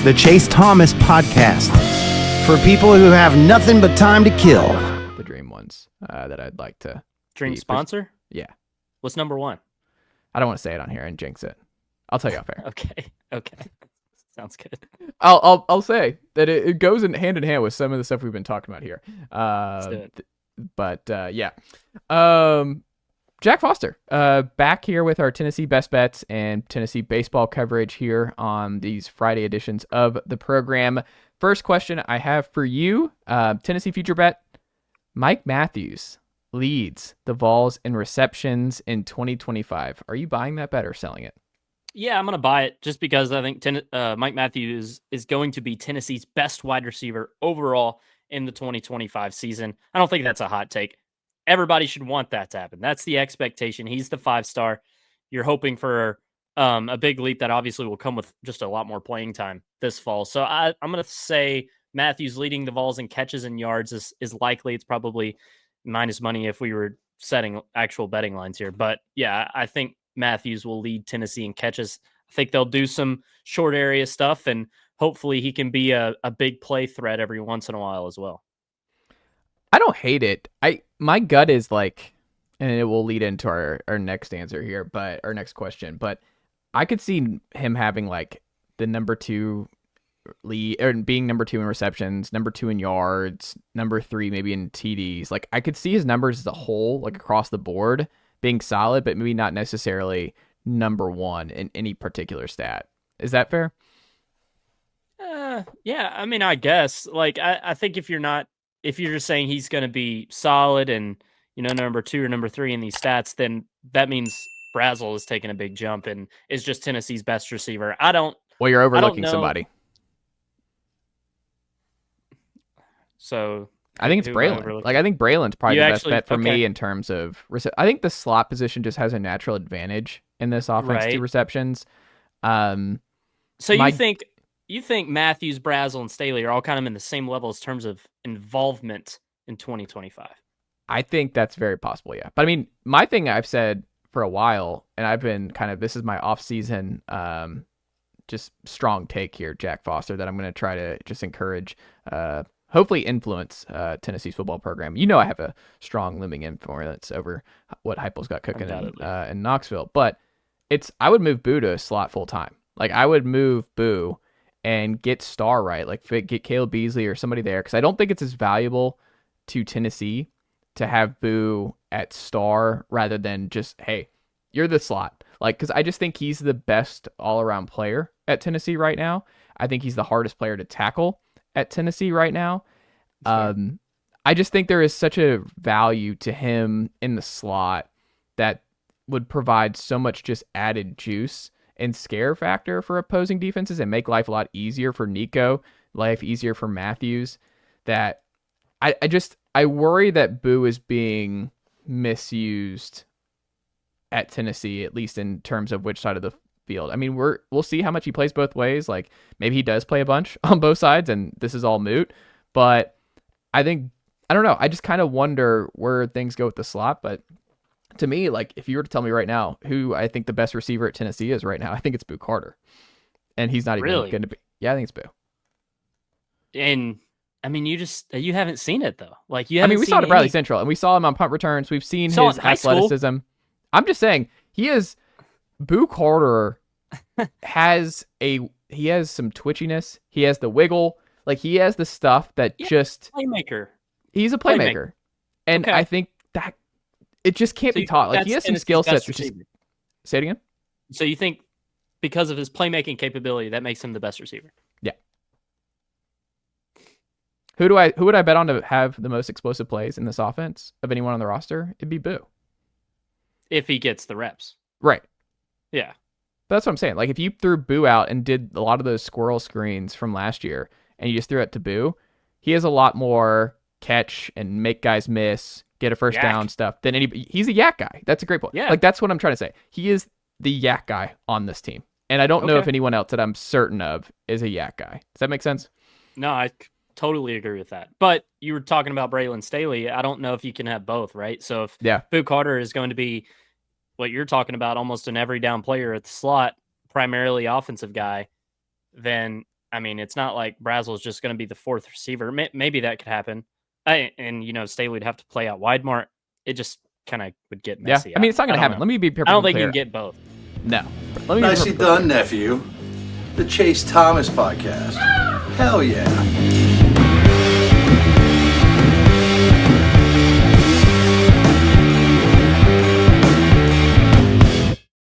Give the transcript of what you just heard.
the Chase Thomas Podcast. For people who have nothing but time to kill. The dream ones that I'd like to. Dream sponsor? Yeah. What's number one? I don't want to say it on here and jinx it. I'll tell you off air. Okay. Sounds good. I'll say that it goes hand in hand with some of the stuff we've been talking about here. Let's do it. Yeah. Jack Foster, back here with our Tennessee Best Bets and Tennessee baseball coverage here on these Friday editions of the program. First question I have for you, Tennessee Future Bet. Mike Matthews leads the Vols in receptions in 2025. Are you buying that bet or selling it? Yeah, I'm going to buy it just because I think Mike Matthews is going to be Tennessee's best wide receiver overall in the 2025 season. I don't think that's a hot take. Everybody should want that to happen. That's the expectation. He's the 5-star. You're hoping for a big leap that obviously will come with just a lot more playing time this fall. So I'm going to say Matthews leading the Vols in catches and yards is likely. It's probably minus money if we were setting actual betting lines here. But yeah, I think Matthews will lead Tennessee in catches. I think they'll do some short area stuff, and hopefully he can be a big play threat every once in a while as well. I don't hate it. My gut is like, and it will lead into our next answer here, but our next question, but I could see him having like the number 2 lead, or being number 2 in receptions, number 2 in yards, number 3 maybe in TDs. Like I could see his numbers as a whole, like across the board, being solid, but maybe not necessarily number 1 in any particular stat. Is that fair? Yeah, I mean, I guess. Like I think if you're just saying he's going to be solid and, number 2 or number 3 in these stats, then that means Brazzell is taking a big jump and is just Tennessee's best receiver. Well, you're overlooking somebody. So I think it's Braylon. Like I think Braylon's probably the best bet for me in terms of. I think the slot position just has a natural advantage in this offense to receptions. So you think Matthews, Brazzell, and Staley are all kind of in the same level in terms of involvement in 2025? I think that's very possible, yeah. But I mean, my thing I've said for a while, and I've been this is my off-season just strong take here, Jack Foster, that I'm going to try to just encourage, hopefully influence Tennessee's football program. I have a strong looming influence over what Heupel's got cooking in Knoxville. But I would move Boo to a slot full-time. Like, I would move Boo and get Star right, like get Caleb Beasley or somebody there, because I don't think it's as valuable to Tennessee to have Boo at Star rather than just, hey, you're the slot. Like, because I just think he's the best all-around player at Tennessee right now. I think he's the hardest player to tackle at Tennessee right now. I just think there is such a value to him in the slot that would provide so much just added juice and scare factor for opposing defenses and make life a lot easier for Nico, life easier for Matthews, that I worry that Boo is being misused at Tennessee, at least in terms of which side of the field. I mean, we'll see how much he plays both ways. Like, maybe he does play a bunch on both sides and this is all moot, but I don't know. I just kind of wonder where things go with the slot. But to me, like, if you were to tell me right now who I think the best receiver at Tennessee is right now, I think it's Boo Carter. And he's not even going to be. Yeah, I think it's Boo. And I mean, you haven't seen it though. Like, we saw it at Bradley Central and we saw him on punt returns. We've seen his athleticism. I'm just saying Boo Carter has some twitchiness. He has the wiggle. Like, he has the stuff that playmaker. He's a playmaker. And I think that it just can't be taught. Like, he has some skill sets. Say it again. So you think because of his playmaking capability, that makes him the best receiver? Yeah. Who would I bet on to have the most explosive plays in this offense of anyone on the roster? It'd be Boo. If he gets the reps. Right. Yeah. But that's what I'm saying. Like, if you threw Boo out and did a lot of those squirrel screens from last year and you just threw it to Boo, he has a lot more catch and make guys miss, get a first down stuff than anybody. He's a yak guy. That's a great point. Yeah. Like, that's what I'm trying to say. He is the yak guy on this team. And I don't know if anyone else that I'm certain of is a yak guy. Does that make sense? No, I totally agree with that. But you were talking about Braylon Staley. I don't know if you can have both, right? So if Boo Carter is going to be what you're talking about, almost an every down player at the slot, primarily offensive guy, then I mean, it's not like Brazzell is just going to be the fourth receiver. Maybe that could happen. And Staley'd have to play out wide more. It just kind of would get messy. I mean, it's not going to happen. know. Let me be perfectly I don't think clear. you can get both. No. Let me Nicely done, nephew. The Chase Thomas podcast. Hell yeah.